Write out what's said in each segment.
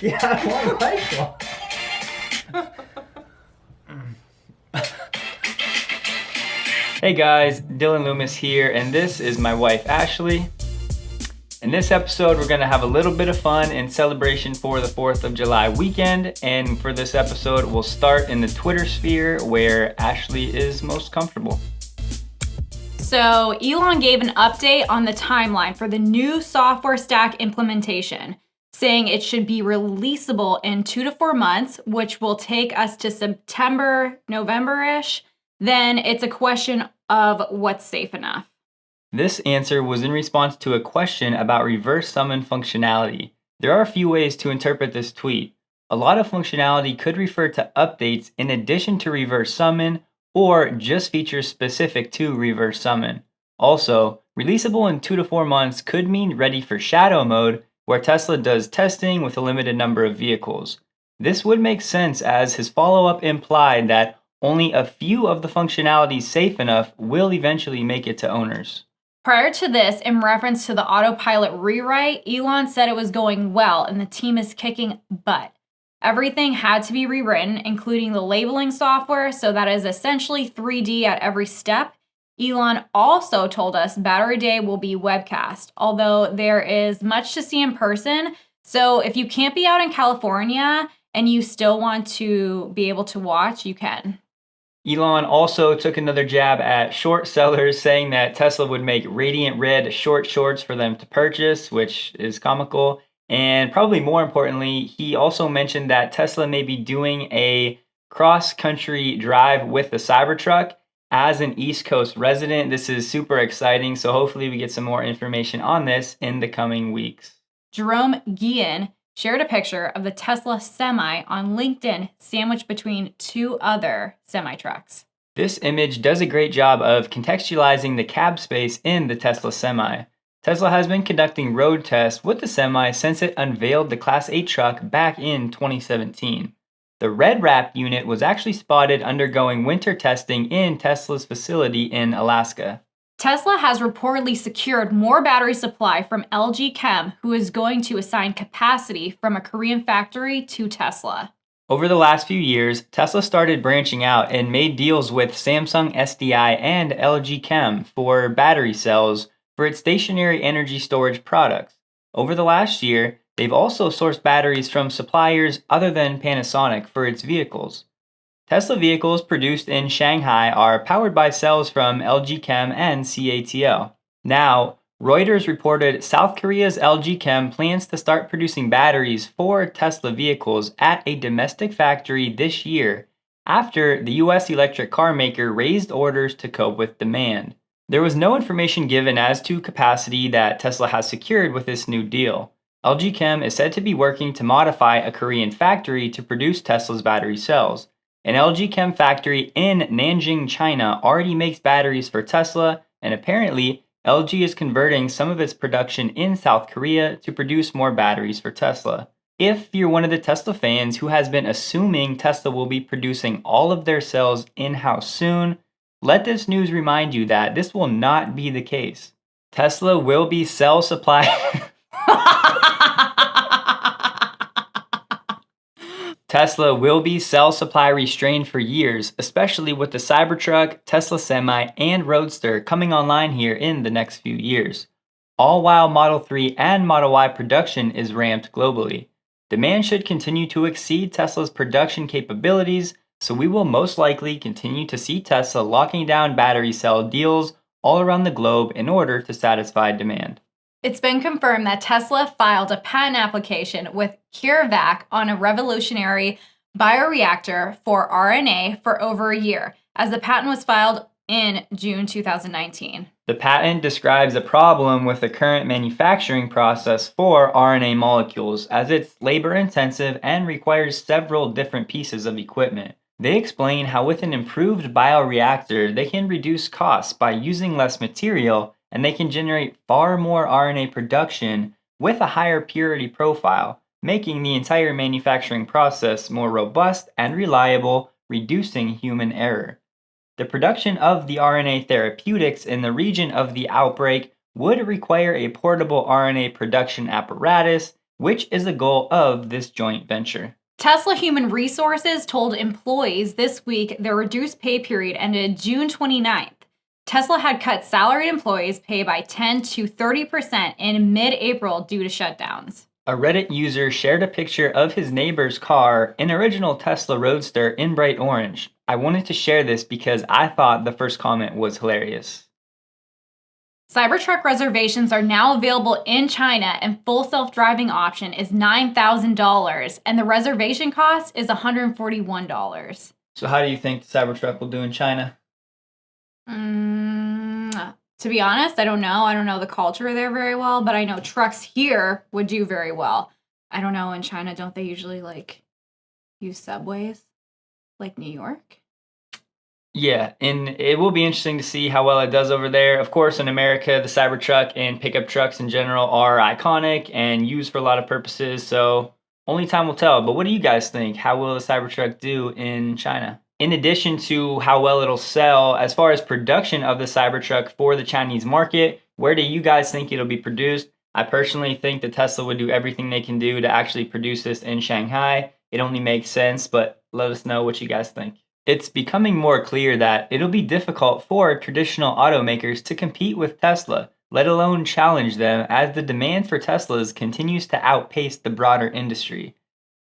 Yeah, I want a white one. Hey guys, Dillon Loomis here, and this is my wife Ashley. In this episode, we're going to have a little bit of fun in celebration for the 4th of July weekend, and for this episode, we'll start in the Twitter sphere where Ashley is most comfortable. So Elon gave an update on the timeline for the new software stack implementation, saying it should be releasable in 2 to 4 months, which will take us to September, November-ish. Then it's a question of what's safe enough. This answer was in response to a question about reverse summon functionality. There are a few ways to interpret this tweet. A lot of functionality could refer to updates in addition to reverse summon, or just features specific to reverse summon. Also, releasable in 2 to 4 months could mean ready for shadow mode, where Tesla does testing with a limited number of vehicles. This would make sense as his follow-up implied that only a few of the functionalities safe enough will eventually make it to owners. Prior to this, in reference to the Autopilot Rewrite, Elon said it was going well and the team is kicking butt. Everything had to be rewritten, including the labeling software, so that is essentially 3D at every step. Elon also told us Battery Day will be webcast, although there is much to see in person. So if you can't be out in California and you still want to be able to watch, you can. Elon also took another jab at short sellers, saying that Tesla would make radiant red short shorts for them to purchase, which is comical. And probably more importantly, he also mentioned that Tesla may be doing a cross-country drive with the Cybertruck. As an East Coast resident, this is super exciting, so hopefully we get some more information on this in the coming weeks. Jerome Guillen shared a picture of the Tesla Semi on LinkedIn sandwiched between two other semi-trucks. This image does a great job of contextualizing the cab space in the Tesla Semi. Tesla has been conducting road tests with the Semi since it unveiled the Class 8 truck back in 2017. The red wrap unit was actually spotted undergoing winter testing in Tesla's facility in Alaska. Tesla has reportedly secured more battery supply from LG Chem, who is going to assign capacity from a Korean factory to Tesla. Over the last few years, Tesla started branching out and made deals with Samsung SDI and LG Chem for battery cells for its stationary energy storage products. Over the last year, they've also sourced batteries from suppliers other than Panasonic for its vehicles. Tesla vehicles produced in Shanghai are powered by cells from LG Chem and CATL. Now, Reuters reported South Korea's LG Chem plans to start producing batteries for Tesla vehicles at a domestic factory this year, after the US electric car maker raised orders to cope with demand. There was no information given as to capacity that Tesla has secured with this new deal. LG Chem is said to be working to modify a Korean factory to produce Tesla's battery cells. An LG Chem factory in Nanjing, China already makes batteries for Tesla, and apparently LG is converting some of its production in South Korea to produce more batteries for Tesla. If you're one of the Tesla fans who has been assuming Tesla will be producing all of their cells in-house soon, let this news remind you that this will not be the case. Tesla will be cell supply Tesla will be cell supply restrained for years, especially with the Cybertruck, Tesla Semi, and Roadster coming online here in the next few years. All while Model 3 and Model Y production is ramped globally. Demand should continue to exceed Tesla's production capabilities, so we will most likely continue to see Tesla locking down battery cell deals all around the globe in order to satisfy demand. It's been confirmed that Tesla filed a patent application with CureVac on a revolutionary bioreactor for RNA for over a year, as the patent was filed in June 2019. The patent describes a problem with the current manufacturing process for RNA molecules, as it's labor-intensive and requires several different pieces of equipment. They explain how with an improved bioreactor, they can reduce costs by using less material, and they can generate far more RNA production with a higher purity profile, making the entire manufacturing process more robust and reliable, reducing human error. The production of the RNA therapeutics in the region of the outbreak would require a portable RNA production apparatus, which is the goal of this joint venture. Tesla Human Resources told employees this week their reduced pay period ended June 29th. Tesla had cut salaried employees' pay by 10 to 30% in mid-April due to shutdowns. A Reddit user shared a picture of his neighbor's car, an original Tesla Roadster in bright orange. I wanted to share this because I thought the first comment was hilarious. Cybertruck reservations are now available in China, and full self-driving option is $9,000, and the reservation cost is $141. So how do you think the Cybertruck will do in China? To be honest, I don't know. I don't know the culture there very well, but I know trucks here would do very well. I don't know, in China, don't they usually use subways? Like New York? Yeah, and it will be interesting to see how well it does over there. Of course, in America, the Cybertruck and pickup trucks in general are iconic and used for a lot of purposes, so only time will tell. But what do you guys think? How will the Cybertruck do in China? In addition to how well it'll sell, as far as production of the Cybertruck for the Chinese market, where do you guys think it'll be produced? I personally think that Tesla would do everything they can do to actually produce this in Shanghai. It only makes sense, but let us know what you guys think. It's becoming more clear that it'll be difficult for traditional automakers to compete with Tesla, let alone challenge them, as the demand for Teslas continues to outpace the broader industry.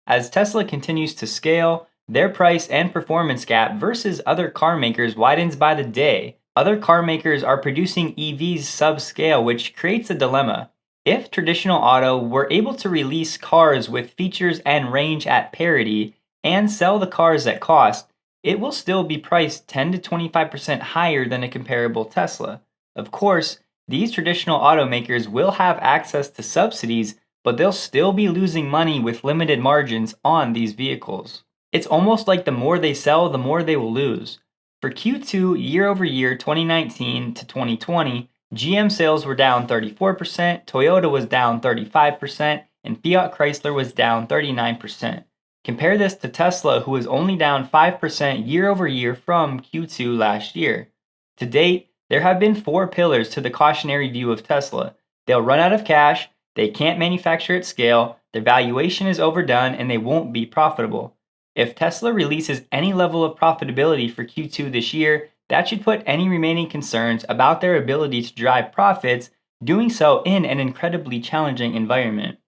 As Tesla continues to scale, their price and performance gap versus other car makers widens by the day. Other car makers are producing EVs subscale, which creates a dilemma. If traditional auto were able to release cars with features and range at parity and sell the cars at cost, it will still be priced 10 to 25% higher than a comparable Tesla. Of course, these traditional automakers will have access to subsidies, but they'll still be losing money with limited margins on these vehicles. It's almost like the more they sell, the more they will lose. For Q2 year over year 2019 to 2020, GM sales were down 34%, Toyota was down 35%, and Fiat Chrysler was down 39%. Compare this to Tesla, who was only down 5% year over year from Q2 last year. To date, there have been 4 pillars to the cautionary view of Tesla. They'll run out of cash, they can't manufacture at scale, their valuation is overdone, and they won't be profitable. If Tesla releases any level of profitability for Q2 this year, that should put any remaining concerns about their ability to drive profits doing so in an incredibly challenging environment.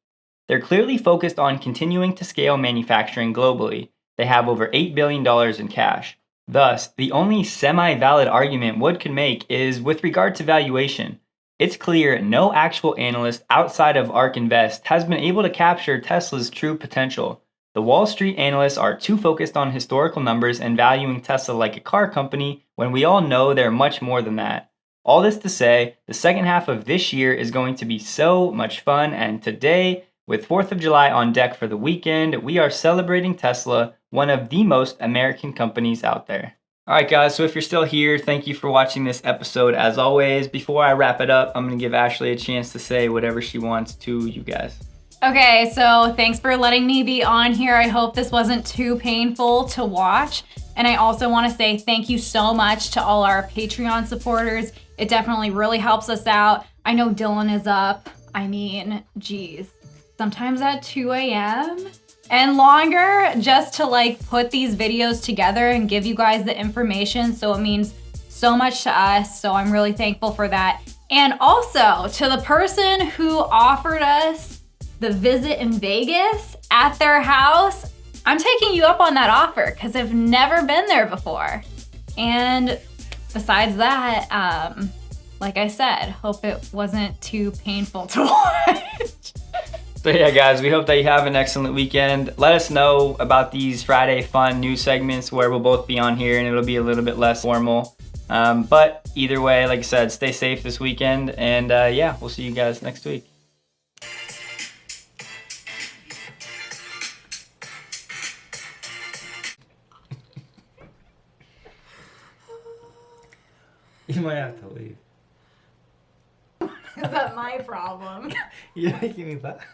They're clearly focused on continuing to scale manufacturing globally. They have over $8 billion in cash. Thus, the only semi-valid argument one could make is with regard to valuation. It's clear no actual analyst outside of ARK Invest has been able to capture Tesla's true potential. The Wall Street analysts are too focused on historical numbers and valuing Tesla like a car company when we all know they're much more than that. All this to say, the second half of this year is going to be so much fun, and today, with 4th of July on deck for the weekend, we are celebrating Tesla, one of the most American companies out there. Alright guys, so if you're still here, thank you for watching this episode. As always, before I wrap it up, I'm going to give Ashley a chance to say whatever she wants to you guys. Okay, so thanks for letting me be on here. I hope this wasn't too painful to watch. And I also want to say thank you so much to all our Patreon supporters. It definitely really helps us out. I know Dillon is up. I mean, geez, sometimes at 2 a.m. and longer just to put these videos together and give you guys the information. So it means so much to us. So I'm really thankful for that. And also to the person who offered us the visit in Vegas at their house, I'm taking you up on that offer because I've never been there before. And besides that, like I said, hope it wasn't too painful to watch. So yeah guys, we hope that you have an excellent weekend. Let us know about these Friday fun news segments where we'll both be on here and it'll be a little bit less formal. But either way, like I said, stay safe this weekend, and yeah, we'll see you guys next week. You might have to leave. Is that my problem? You're making me laugh.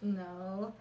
No.